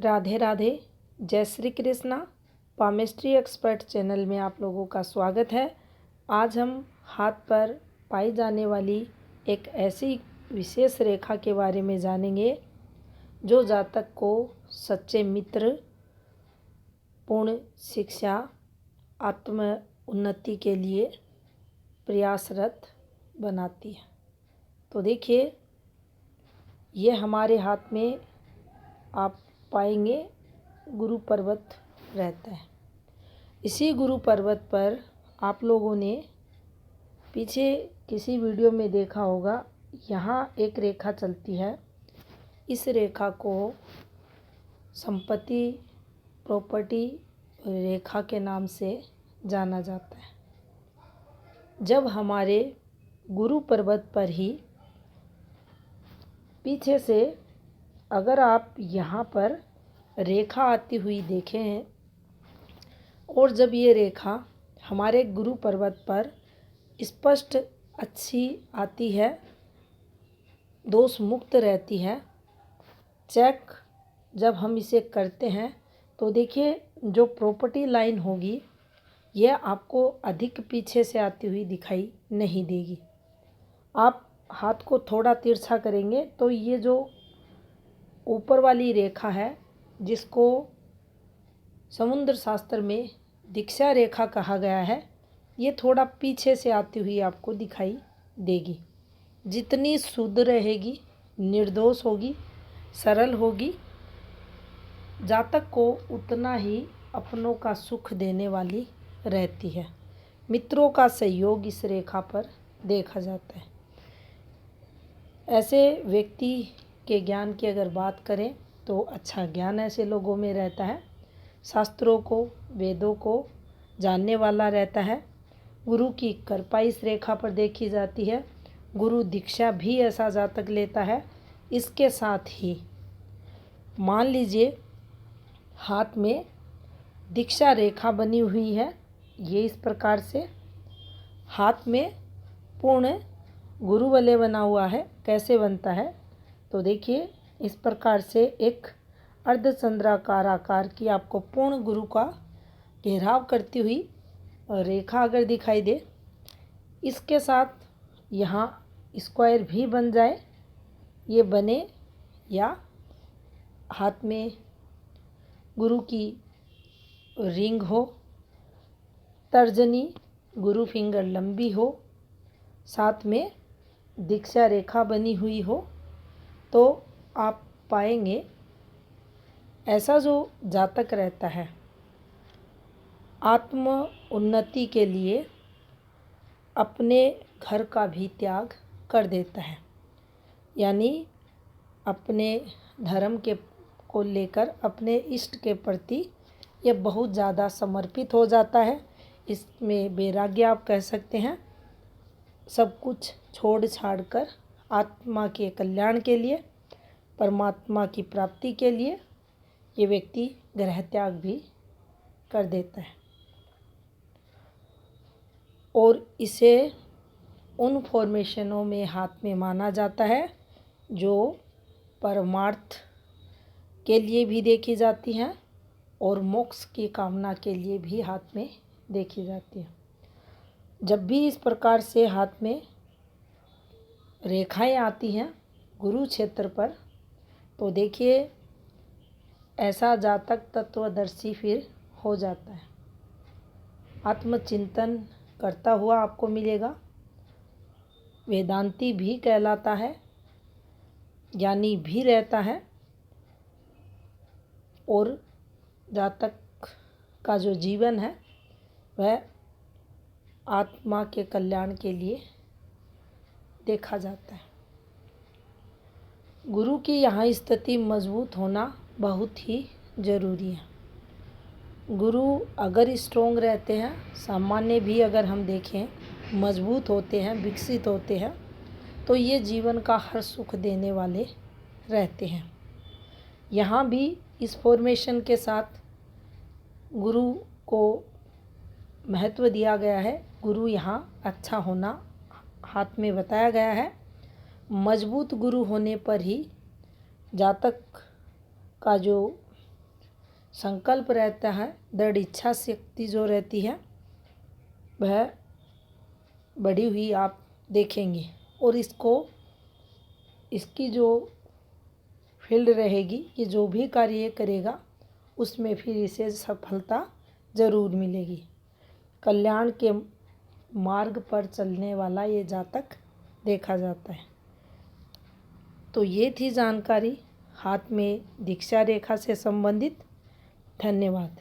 राधे राधे। जय Shri Krishna. Palmistry expert channel में आप लोगों का स्वागत है। आज हम हाथ पर पाई जाने वाली एक ऐसी विशेष रेखा के बारे में जानेंगे जो जातक को सच्चे मित्र, पूर्ण शिक्षा, आत्म उन्नति के लिए प्रयासरत बनाती है। तो देखिए, ये हमारे हाथ में आप पाएंगे गुरु पर्वत रहता है। इसी गुरु पर्वत पर आप लोगों ने पीछे किसी वीडियो में देखा होगा, यहाँ एक रेखा चलती है। इस रेखा को संपत्ति, प्रॉपर्टी रेखा के नाम से जाना जाता है। जब हमारे गुरु पर्वत पर ही पीछे से अगर आप यहाँ पर रेखा आती हुई देखे हैं और जब ये रेखा हमारे गुरु पर्वत पर स्पष्ट अच्छी आती है, दोष मुक्त रहती है, चेक जब हम इसे करते हैं तो देखिए जो प्रॉपर्टी लाइन होगी यह आपको अधिक पीछे से आती हुई दिखाई नहीं देगी। आप हाथ को थोड़ा तिरछा करेंगे तो ये जो ऊपर वाली रेखा है, जिसको समुद्र शास्त्र में दीक्षा रेखा कहा गया है, ये थोड़ा पीछे से आती हुई आपको दिखाई देगी। जितनी शुद्ध रहेगी, निर्दोष होगी, सरल होगी, जातक को उतना ही अपनों का सुख देने वाली रहती है। मित्रों का सहयोग इस रेखा पर देखा जाता है। ऐसे व्यक्ति के ज्ञान की अगर बात करें तो अच्छा ज्ञान ऐसे लोगों में रहता है। शास्त्रों को, वेदों को जानने वाला रहता है। गुरु की कृपा इस रेखा पर देखी जाती है। गुरु दीक्षा भी ऐसा जातक लेता है। इसके साथ ही मान लीजिए हाथ में दीक्षा रेखा बनी हुई है, ये इस प्रकार से हाथ में पूर्ण गुरु वलय बना हुआ है। कैसे बनता है तो देखिए, इस प्रकार से एक अर्धचंद्राकार आकार की आपको पूर्ण गुरु का घेराव करती हुई रेखा अगर दिखाई दे, इसके साथ यहाँ स्क्वायर भी बन जाए, ये बने, या हाथ में गुरु की रिंग हो, तर्जनी गुरु फिंगर लंबी हो, साथ में दीक्षा रेखा बनी हुई हो, तो आप पाएंगे ऐसा जो जातक रहता है आत्म उन्नति के लिए अपने घर का भी त्याग कर देता है। यानी अपने धर्म के को लेकर अपने इष्ट के प्रति यह बहुत ज़्यादा समर्पित हो जाता है। इसमें वैराग्य आप कह सकते हैं। सब कुछ छोड़ छाड़ कर आत्मा के कल्याण के लिए, परमात्मा की प्राप्ति के लिए ये व्यक्ति ग्रह त्याग भी कर देता है। और इसे उन फॉर्मेशनों में हाथ में माना जाता है जो परमार्थ के लिए भी देखी जाती हैं और मोक्ष की कामना के लिए भी हाथ में देखी जाती है। जब भी इस प्रकार से हाथ में रेखाएं आती हैं गुरु क्षेत्र पर, तो देखिए ऐसा जातक तत्वदर्शी फिर हो जाता है। आत्मचिंतन करता हुआ आपको मिलेगा। वेदांती भी कहलाता है, ज्ञानी भी रहता है, और जातक का जो जीवन है वह आत्मा के कल्याण के लिए देखा जाता है। गुरु की यहाँ स्थिति मजबूत होना बहुत ही ज़रूरी है। गुरु अगर स्ट्रोंग रहते हैं, सामान्य भी अगर हम देखें मजबूत होते हैं, विकसित होते हैं, तो ये जीवन का हर सुख देने वाले रहते हैं। यहाँ भी इस फॉर्मेशन के साथ गुरु को महत्व दिया गया है। गुरु यहाँ अच्छा होना हाथ में बताया गया है। मजबूत गुरु होने पर ही जातक का जो संकल्प रहता है, दृढ़ इच्छा शक्ति जो रहती है वह बढ़ी हुई आप देखेंगे। और इसकी जो फील्ड रहेगी कि जो भी कार्य करेगा उसमें फिर इसे सफलता ज़रूर मिलेगी। कल्याण के मार्ग पर चलने वाला ये जातक देखा जाता है। तो ये थी जानकारी हाथ में दीक्षा रेखा से संबंधित। धन्यवाद।